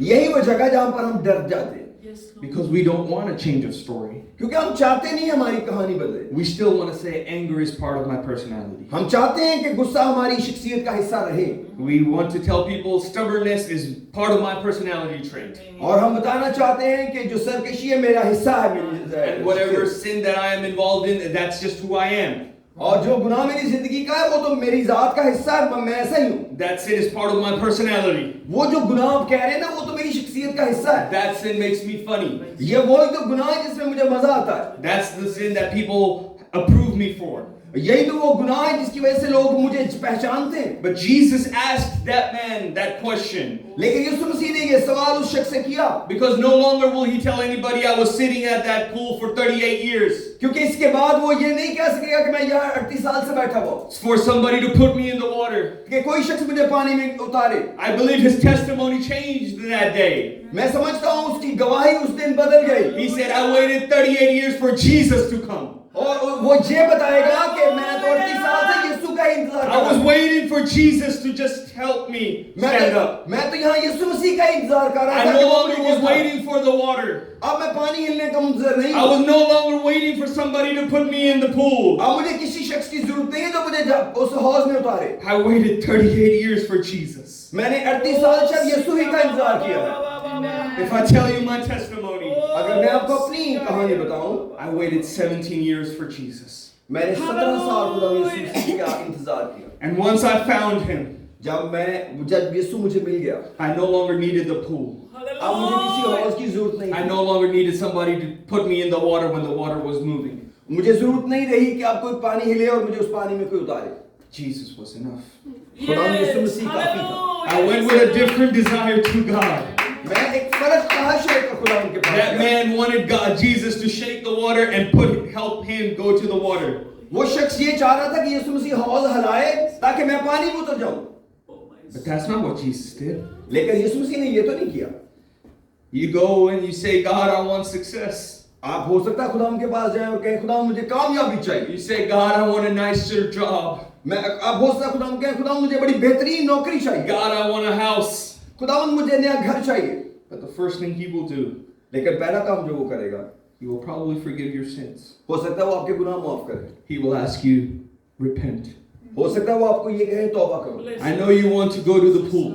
यही वो जगह जहां पर हम डर जाते हैं, Yes, Lord. because we don't want a change of story. क्योंकि हम चाहते नहीं हमारी कहानी बदले। We still want to say anger is part of my personality. हम चाहते हैं कि गुस्सा हमारी शख्सियत का हिस्सा रहे, We want to tell people stubbornness is part of my personality trait. और हम बताना चाहते हैं कि जो सरकशी है मेरा हिस्सा है, मेरी And whatever sin that I am involved in, that's just who I am. और जो गुनाह मेरी जिंदगी का है वो तो मेरी जात का हिस्सा है, मैं ऐसा ही हूँ। That sin is part of my personality. वो जो गुनाह आप कह रहे हैं ना वो तो मेरी शख्सियत का हिस्सा है। That sin makes me funny. ये वो ही तो गुनाह है जिसमें मुझे मजा आता है। That's the sin that people approve me for. यही तो वो गुनाह है जिसकी वजह से लोग मुझे पहचानते हैं। But Jesus asked that man that question लेकिन यीशु मसीह ने ये सवाल उस शख्स से किया, because no longer will he tell anybody I was sitting at that pool for 38 years. क्योंकि इसके बाद वो ये नहीं कह सकेगा कि मैं यहाँ 38 साल से बैठा हुआ It's for somebody to put me in the water. कि कोई शख्स मुझे पानी में उतारे। I believe his testimony changed that day. मैं समझता हूँ उसकी गवाही उस दिन बदल गई। He said, I waited 38 years for Jesus to come. और वो ये बताएगा कि मैं तो 38 साल से यीशु का इंतजार I कर was रहा हूँ। waiting for Jesus to just help me stand up. मैं तो यहाँ यीशु मसीह का इंतजार कर रहा I था no कि वो longer मुझे was उठा। waiting for the water. अब मैं पानी हिलने का मुंतजर नहीं I हूँ। was no longer waiting for somebody to put me in the pool. अब मुझे किसी शख्स की जरूरत नहीं है जो मुझे उस हौज में उतारे। I waited 38 years for Jesus. मैंने 38 साल तक यीशु ही का इंतजार किया है। If I tell you my testimony, अगर मैं आपको अपनी कहानी बताऊं, I waited 17 years for Jesus. मैंने 17 साल खुदा यीशु मसीह का इंतजार किया। And once I found him, जब यीशु मुझे मिल गया, I no longer needed the pool. अब मुझे किसी हौज की जरूरत नहीं I थी। no longer needed somebody to put me in the water when the water was moving. मुझे जरूरत नहीं रही कि आप कोई पानी हिले और मुझे उस पानी में कोई उतारे। Jesus was enough. खुदा यीशु मसीह काफी था। I went with a different desire to God. मैं एक फर्क ख्वाहिश लेकर खुदा उनके पास That गया। man wanted God, Jesus, to shake the water and help him go to the water. वो शख्स ये चाह रहा था कि यीशु मसीह हौज हलाए ताकि मैं पानी में उतर जाऊं। But that's not what Jesus did. लेकिन यीशु मसीह ने ये तो नहीं किया। You go and you say, God, I want success. आप हो सकता है खुदा उनके पास जाएं और कहें खुदा मुझे कामयाबी चाहिए। You say, God, I want a nicer job. आप हो सकता है खुदा कहें खुदा मुझे बड़ी बेहतरीन नौकरी चाहिए। God, I want a house. खुदा मुझे नया घर चाहिए। But the first thing he will do, लेकिन पहला काम जो वो करेगा, he will probably forgive your sins. हो सकता है वो आपके गुनाह माफ करे। He will ask you, repent. हो सकता है वो आपको ये कहे तौबा करो। I know you want to go to the pool.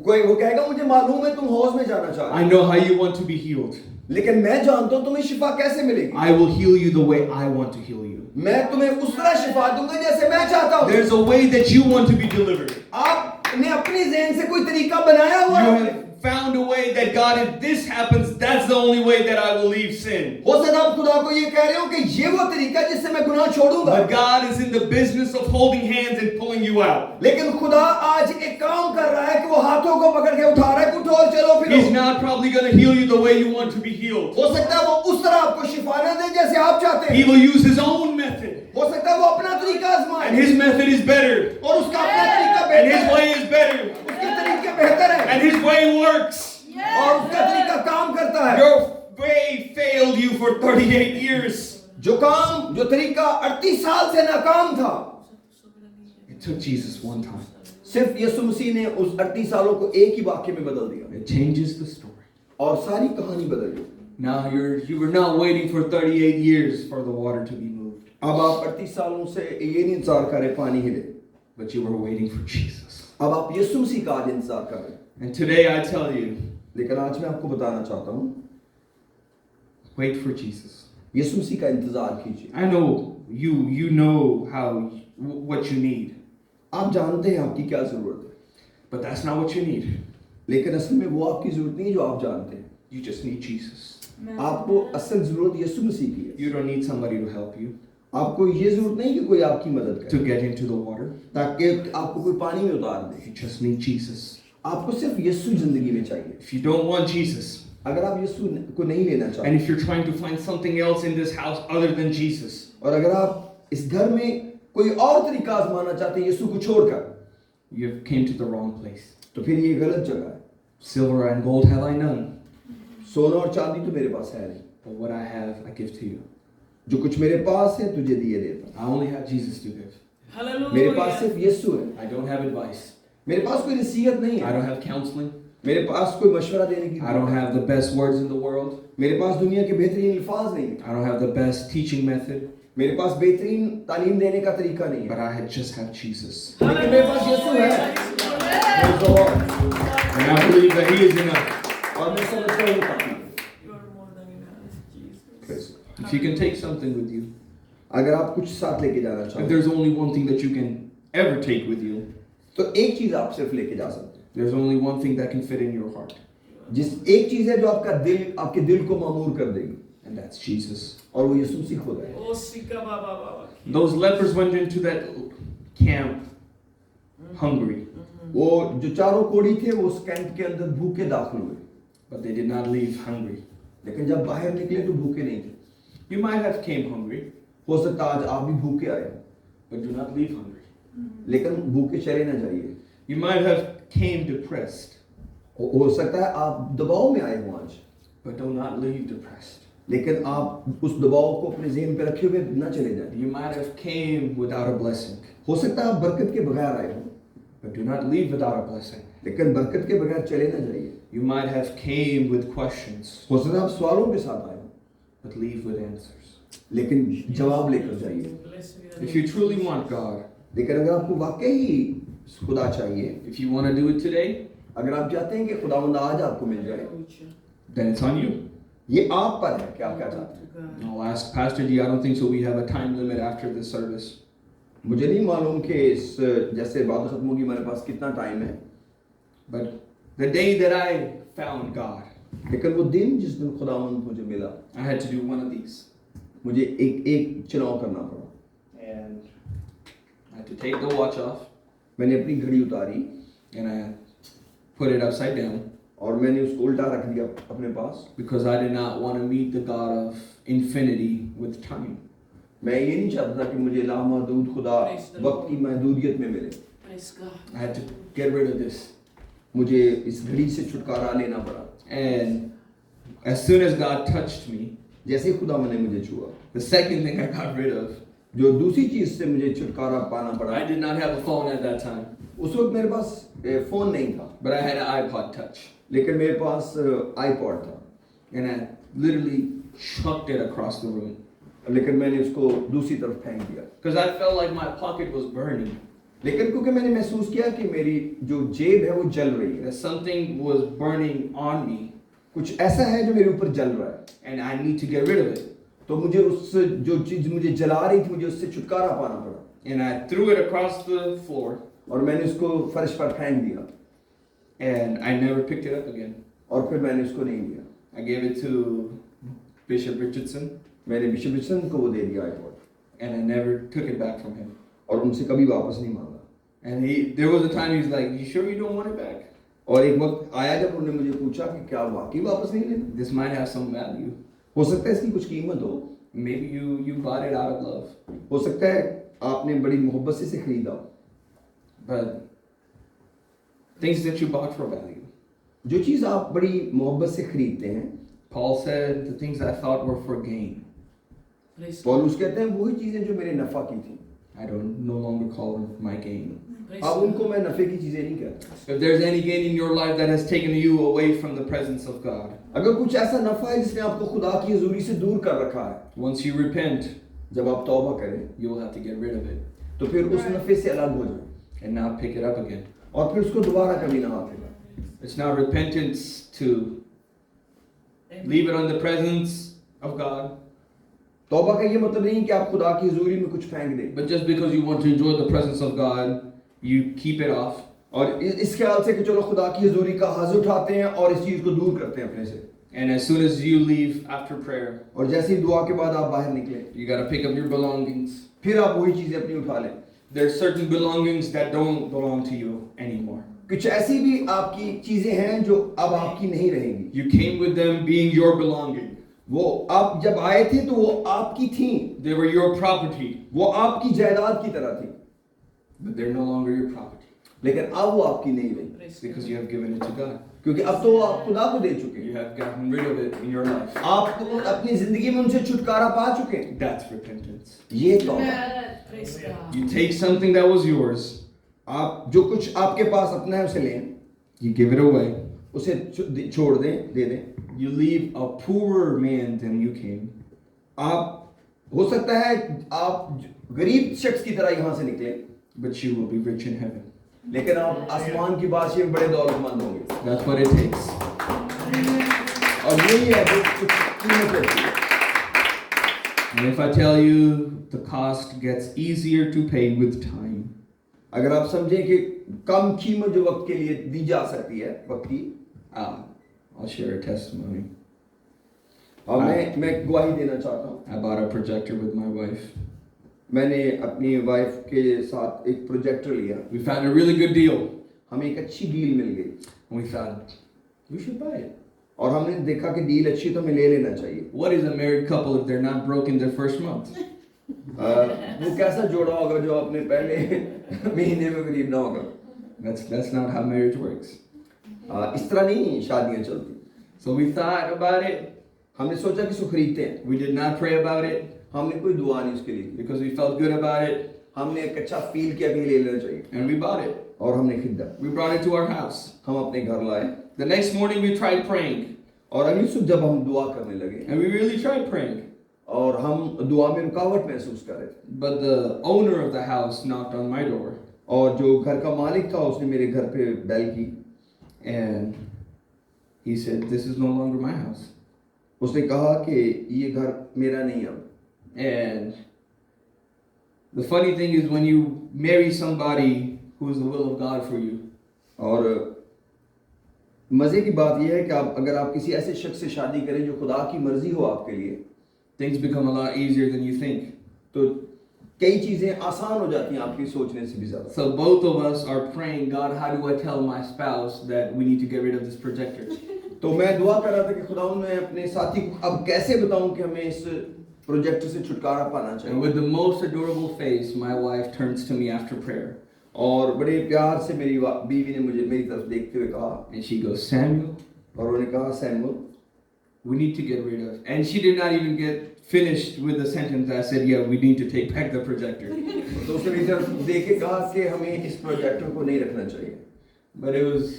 कोई वो कहेगा मुझे मालूम है तुम हौज में जाना चाहते I know how you want to be healed. हो, लेकिन मैं जानता हूँ तुम्हें शिफा कैसे मिलेगी। I will heal you the way I want to heal you. मैं तुम्हें उस तरह शिफा दूंगा जैसे मैं चाहता हूँ। There's a way that you want to be delivered. आपने अपनी ज़हन से कोई तरीका बनाया हुआ You है। have found a way that God, if this happens, that's the only way that I will leave sin. हो सकता है आप खुदा को ये कह रहे हो कि ये वो तरीका जिससे मैं गुनाह छोड़ूंगा। But God is in the business of holding hands and pulling you out. लेकिन खुदा आज एक काम कर रहा है कि वो हाथों को पकड़ के उठा रहा है कि उठो और चलो फिरो। He's not probably going to heal you the way you want to be healed. हो सकता है वो उस तरह आपको शिफा न दे जैसे आप चाहते He हैं। will use his own method. हो सकता है वो अपना तरीका आजमाए And his method is better. और उसका अपना तरीका And बेहतर his है। way is better. उसके तरीके बेहतर है And his way works. और उसका तरीका काम करता है। Your way failed you for 38 years. जो तरीका 38 साल से नाकाम था, It took Jesus one time. सिर्फ यीशु मसीह ने उस 38 सालों को एक ही वाक्य में बदल दिया It changes the story. और सारी कहानी बदल गई। Now you were not waiting for 38 years for the water to be moved, अब आप 38 सालों से ये नहीं इंतजार कर रहे पानी हिले, but you were waiting for Jesus. अब आप यीशु मसीह का आज इंतजार कर रहे हैं। And today I tell you, लेकिन आज मैं आपको बताना चाहता हूँ, wait for Jesus. यीशु मसीह का इंतजार कीजिए। I know you know what you need, आप जानते हैं आपकी क्या जरूरत है, but that's not what you need. लेकिन असल में वो आपकी जरूरत नहीं है जो आप जानते हैं। You just need Jesus. आपको असल जरूरत यीशु मसीह की है। You don't need somebody to help you आपको ये जरूरत नहीं कि कोई आपकी मदद to करे get into the water. ताकि आपको कोई पानी में उतार दे। You just need Jesus. आपको सिर्फ यीशु जिंदगी में चाहिए। If you don't want Jesus, अगर आप यीशु को नहीं लेना and चाहते if you're trying to find something else in this house other than Jesus, और अगर आप इस घर में कोई और तरीका आजमाना चाहते हैं यीशु को छोड़कर, you came to the wrong place. तो फिर ये गलत जगह है। Silver and gold have I none, सोना और चांदी तो मेरे पास है नहीं, but what I have I give to you. जो कुछ मेरे पास है तुझे दिए देता I only have Jesus to give. हूं। मेरे पास सिर्फ यीशु है। I don't have advice. मेरे पास कोई नसीहत नहीं I है, don't have counseling. मेरे पास कोई मशवरा देने की I don't have the best words in the world. मेरे पास दुनिया के बेहतरीन अल्फाज नहीं है, I don't have the best teaching method. मेरे पास बेहतरीन तालीम देने का तरीका नहीं But है, just have Jesus. लेकिन मेरे पास यीशु है। Praise the Lord। And I believe that He is enough. और मैं समझता हूँ वो काफी है। You are more than enough, Jesus. Praise God। If you can take something with you, अगर आप कुछ साथ लेके जाना if चाहते there's only one thing that you can ever take with you, तो एक चीज आप सिर्फ लेके जा सकते हैं, there's only one thing that can fit in your heart, जिस एक चीज है जो आपके दिल को मामूर कर देगी, and that's Jesus. और वो यीशु मसीह खुद है। Oh, Sika Baba Baba. Those lepers went into that camp hungry, वो जो चारों कोढ़ी थे वो उस कैंप के अंदर भूखे दाखिल हुए, but they did not leave hungry. लेकिन जब बाहर निकले तो भूखे नहीं थे। You might have came hungry, हो सकता है आज आप भी भूखे आए हो, but do not leave hungry. लेकिन भूखे चले ना जाइए। You might have came depressed, हो सकता है आप दबाव में आए हो आज, but do not leave depressed. लेकिन आप उस दबाव को अपने ज़हन पे रखे हुए ना चले जाए। You might have came without a blessing, हो सकता है आप बरकत के बगैर आए हो, but do not leave without a blessing. लेकिन बरकत के बगैर चले ना जाइए। You might have came with questions, हो सकता है आप सवालों के साथ आए हो, but leave with answers. लेकिन जवाब लेकर जाइए। Bless me. If you truly want God, लेकिन अगर आपको वाकई ही खुदा चाहिए, if you want to do it today, अगर आप चाहते हैं कि खुदावंद आज आपको मिल जाए, then it's on you. ये आप पर है कि आप क्या चाहते हैं। I'll ask Pastor G. I don't think so. We have a time limit after this service. मुझे नहीं मालूम कि इस जैसे बात खत्म होगी हमारे पास कितना टाइम है, But the day that I found God, लेकिन वो दिन जिस दिन खुदावंद मुझे मिला, I had to do one of these. मुझे एक चुनाव करना पड़ा। And I had to take the watch off मैंने अपनी घड़ी उतारी and I put it upside down और मैंने उसको उल्टा रख दिया अपने पास, because I did not want to meet the God of infinity with time. मैं ये नहीं चाहता था कि मुझे लामहदूद खुदा वक्त की महदूदियत में मिले। Praise God. I had to get rid of this. मुझे इस घड़ी से छुटकारा लेना पड़ा। And as soon as God touched me, जैसे ही खुदा ने मुझे छुआ, the second thing I got rid of, जो दूसरी चीज से मुझे छुटकारा पाना पड़ा, I did not have a phone at that time, उस वक्त मेरे पास फोन नहीं था, but I had an iPod Touch. लेकिन मेरे पास आईपॉड था, And I literally chucked it across the room लेकिन मैंने उसको दूसरी तरफ फेंक दिया। because I felt like my pocket was burning. लेकिन क्योंकि मैंने महसूस किया कि मेरी जो जेब है वो जल रही है, That something was burning on me कुछ ऐसा है जो मेरे ऊपर जल रहा है, and I need to get rid of it. तो मुझे उस जो चीज मुझे जला रही थी मुझे उससे छुटकारा पाना पड़ा, And I threw it across the floor और मैंने उसको फर्श पर फेंक दिया and I never picked it up again. और फिर मैंने उसको नहीं दिया। I gave it to Bishop Richardson मैंने बिशप विल्सन को वो दे दिया iPod, and I never took it back from him. और उनसे कभी वापस नहीं मांगा। And there was a time he's like, "You sure you don't want it back? और एक वक्त आया जब उन्होंने मुझे पूछा कि क्या वाकई वापस नहीं लेना, This might have some value. हो सकता है इसकी कुछ कीमत हो, Maybe you bought it out of love, हो सकता है आपने बड़ी मोहब्बत से इसे खरीदा, but things that you bought for value." जो चीज़ आप बड़ी मोहब्बत से खरीदते हैं, Paul said, "The things I thought were for gain, Praise God. पौलुस कहते हैं वही चीज़ें जो मेरे नफ़ा की थी, I don't no longer call them my gain." Praise अब God. उनको मैं नफ़े की चीज़ें नहीं कहता। If there's any gain in your life that has taken you away from the presence of God, अगर कुछ ऐसा नफ़ा है जिसने आपको खुदा की हजूरी से दूर कर रखा है, once you repent, जब आप तौबा करें you will have to get rid of it तो फिर उस नफ़े से अलग हो जाए and not pick it up again. और फिर उसको दोबारा कभी ना हाथ लगाएं। It's not repentance to leave it on the presence of God, तौबा का ये मतलब नहीं कि आप खुदा की हजूरी में कुछ फेंक दें but just because you want to enjoy the presence of God, you keep it off. और इस ख्याल से कि चलो खुदा की हजूरी का हज उठाते हैं और इस चीज़ को दूर करते हैं अपने से, And as soon as you leave after prayer, और जैसे ही दुआ के बाद आप बाहर निकले you got to pick up your belongings. फिर आप वही चीज़ें अपनी उठा लें। There's certain belongings that don't belong to you anymore. कुछ ऐसी भी आपकी चीज़ें हैं जो अब आपकी नहीं रहेंगी, You came with them being your belonging. वो आप जब आए थे तो वो आपकी थी, They were your property, वो आपकी जायदाद की तरह थी, but they're no longer your property लेकिन अब वो आपकी नहीं रही, Praise because God. you have given it to God. क्योंकि अब तो वो आप खुदा को दे चुके You हैं, have gotten rid of it in your life. आप तो अपनी जिंदगी में उनसे छुटकारा पा चुके हैं। That's repentance. ये तौबा, Praise God. You take something that was yours, आप जो कुछ आपके पास अपना है उसे लें you give it away, उसे छोड़ दें, दे दें। You leave a poorer man than you came. आप हो सकता है आप गरीब शख्स की तरह यहाँ से निकले, But you will be rich in heaven. लेकिन आप आसमान की बादशाही में बड़े दौलतमंद होंगे। That's what it takes. और यही है जो कुछ कीमत रहती है। And if I tell you, the cost gets easier to pay with time. अगर आप समझें कि कम कीमत जो वक्त के लिए दी जा सकती है, वक्त की, I'll share a testimony. और मैं गवाही देना चाहता हूँ। I bought a projector with my wife. मैंने अपनी वाइफ के साथ एक प्रोजेक्टर लिया। We found a really good deal. हमें एक अच्छी डील मिल गई And we thought, we should buy it. और हमने देखा कि डील अच्छी तो हमें ले लेना चाहिए। What is a married couple if they're not broke in their first month? वो कैसा जोड़ा होगा जो अपने पहले महीने में गरीब ना होगा। That's not how marriage works. इस तरह नहीं शादियां चलती। So we thought about it. हमने सोचा कि इसको खरीदते हैं। We did not pray about it हमने कोई दुआ नहीं उसके लिए की। because we felt good about it, हमने एक अच्छा फील किया कि ले लेना चाहिए and we bought it. और हमने खरीदा। We brought it to our house. हम अपने घर लाए The next morning we tried praying, और अगली सुबह जब हम दुआ करने लगे and we really tried praying. और हम दुआ में रुकावट महसूस कर रहे थे But the owner of the house knocked on my door, और जो घर का मालिक था उसने मेरे घर पे बेल की and he said, "This is no longer my house." उसने कहा कि ये घर मेरा नहीं अब। And the funny thing is, when you marry somebody who is the will of God for you, और मज़े की बात यह है कि आप अगर आप किसी ऐसे शख्स से शादी करें जो खुदा की मर्जी हो आपके लिए things become a lot easier than you think. तो कई चीज़ें आसान हो जाती हैं आपकी सोचने से भी ज़्यादा। So both of us are praying, God, how do I tell my spouse that we need to get rid of this projector? तो मैं दुआ कर रहा था कि खुदा मैं अपने साथी को अब कैसे बताऊं कि हमें इस प्रोजेक्ट से छुटकारा पाना And चाहिए। with the most adorable face, my wife turns to me after prayer और बड़े प्यार से मेरी बीवी ने मुझे मेरी तरफ देखते हुए कहा and she goes, "Samuel, और उन्होंने कहा Samuel we need to get rid of." And she did not even get finished with the sentence. I said, "Yeah, we need to take back the projector." तो उसने मेरी तरफ देख के कहा कि हमें इस प्रोजेक्टर को नहीं रखना चाहिए But it was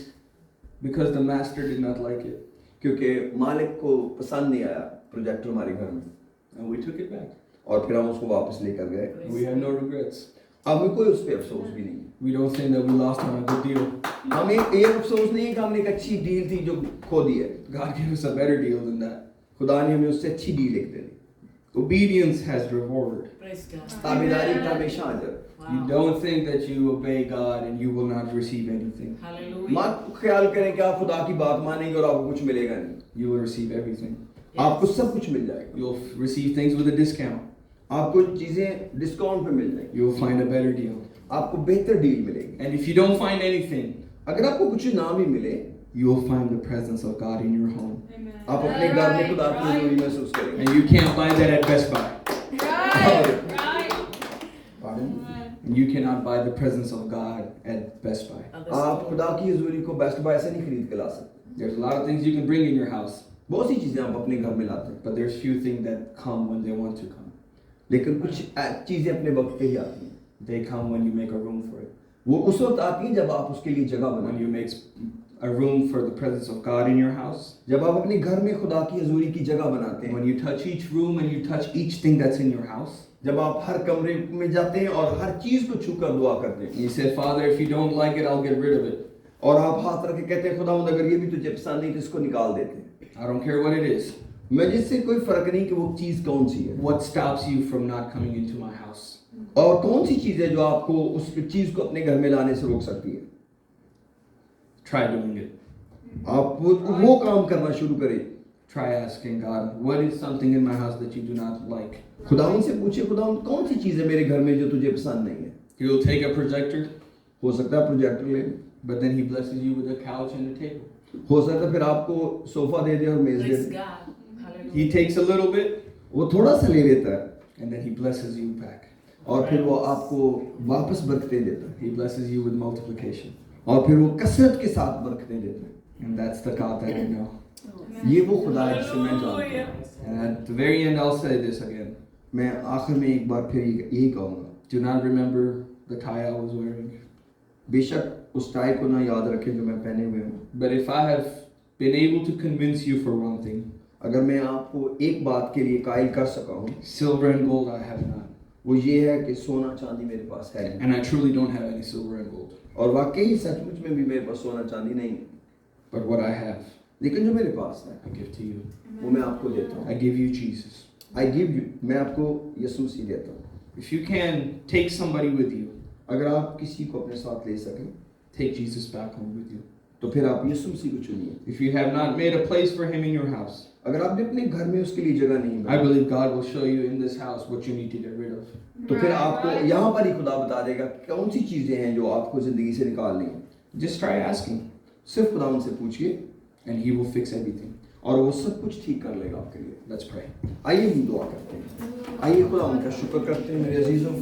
because the master did not like it, क्योंकि मालिक को पसंद नहीं आया प्रोजेक्टर हमारे घर में and we took it back. और फिर हम उसको वापस लेकर गए। We have no regrets. अब हमें कोई उस पर अफसोस भी नहीं। We don't think that we lost on a good deal. हमें ये अफसोस नहीं है कि हमने एक अच्छी डील थी जो खो दी है। God gave us a better deal than that. खुदा ने हमें उससे अच्छी डील एक दे दी। Obedience has reward. Praise God. ताबेदारी का हमेशा अजर। You Wow. don't think that you obey God and you will not receive anything. Hallelujah. मत ख्याल करें कि आप खुदा की बात मानेंगे और आपको कुछ मिलेगा नहीं। You will receive everything. आपको सब कुछ मिल जाएगा। You'll receive things with a discount. आपको चीजें डिस्काउंट पे मिल जाएगी। You'll find a better deal. आपको बेहतर डील मिलेगी। And if you don't find anything, अगर आपको कुछ ना भी मिले, you'll find the presence of God in your home. आप अपने घर में खुदा की हजूरी महसूस करेंगे। And you can't buy that at Best Buy. Pardon? And you cannot buy the presence of God at Best Buy. आप खुदा की हजूरी को बेस्ट बाय से नहीं खरीद के ला सकते। There's a lot of things you can bring in your house, बहुत सी चीजें आप अपने घर में लाते हैं, but there's few things that come when they want to come. लेकिन कुछ चीजें अपने वक्त पे ही आती हैं। They come when you make a room for it. वो उस वक्त आती हैं जब आप उसके लिए जगह When बनाएं। you make a room for the presence of God in your house. जब आप अपने घर में खुदा की हजूरी की जगह बनाते हैं, When you touch each room and you touch each thing that's in your house. जब आप हर कमरे में जाते हैं और हर चीज को छूकर दुआ करते हैं You said, Father, if you don't like it, I'll get rid of it. और आप हाथ रख के कहते हैं खुदा अगर ये भी तुझे पसंद नहीं तो इसको निकाल देते हैं। I don't care what it is. मैं जिससे कोई फर्क नहीं कि वो चीज कौन सी है What stops you from not coming into my house? और कौन सी चीज है जो आपको उस चीज को अपने घर में लाने से रोक सकती है। Try doing it. आप वो काम करना शुरू करें। Try asking God, what is something in my house that you do not like? खुदावन से पूछे खुदावन कौन सी चीज है मेरे घर में जो तुझे पसंद नहीं है। He will take a projector, हो सकता है प्रोजेक्टर ले ले, but then he blesses you with a couch and a table. हो सकता है फिर आपको सोफा दे दे और मेज दे Praise they. God. Hallelujah. He takes a little bit, वो थोड़ा सा ले लेता है and then he blesses you back. और फिर वो आपको वापस बरकतें देता है He blesses you with multiplication. और फिर वो कसरत के साथ बरकतें देता है। And that's the God that I know. ये वो खुदा है जिसे मैं जानता हूँ। And at the very end, I'll say this again. मैं आखिर में एक बार फिर यही कहूँगा, Do not remember the tie I was wearing. बेशक उस टाई को ना याद रखें जो मैं पहने हुए हूँ। But if I have been able to convince you for one thing, अगर मैं आपको एक बात के लिए कायल कर सका हूँ, silver and gold I have not. वो ये है कि सोना चांदी मेरे पास है नहीं। And I truly don't have any silver and gold. और वाकई सचमुच में भी मेरे पास सोना चांदी नहीं है, But what I have, लेकिन जो मेरे पास है I give to you. वो मैं आपको देता हूँ। I give you Jesus. I give you, मैं आपको यीशु मसीह देता हूँ। If you can take somebody with you, अगर आप किसी को अपने साथ ले सकें take Jesus back home with you. तो फिर आप यीशु मसीह को चुनिए। If you have not made a place for him in your house, अगर आपने अपने घर में उसके लिए जगह नहीं I बनाई, believe God will show you in this house what you need to get rid of. तो फिर आपको यहाँ पर ही खुदा बता देगा कौन सी चीजें हैं जो आपको जिंदगी से निकालनी है। Just try asking, सिर्फ खुदा उनसे पूछिए and He will fix everything. और वो सब कुछ ठीक कर लेगा आपके लिए। Let's pray. आइए हम दुआ करते हैं, आइए खुदा उनका शुक्र करते हैं मेरे अजीजों।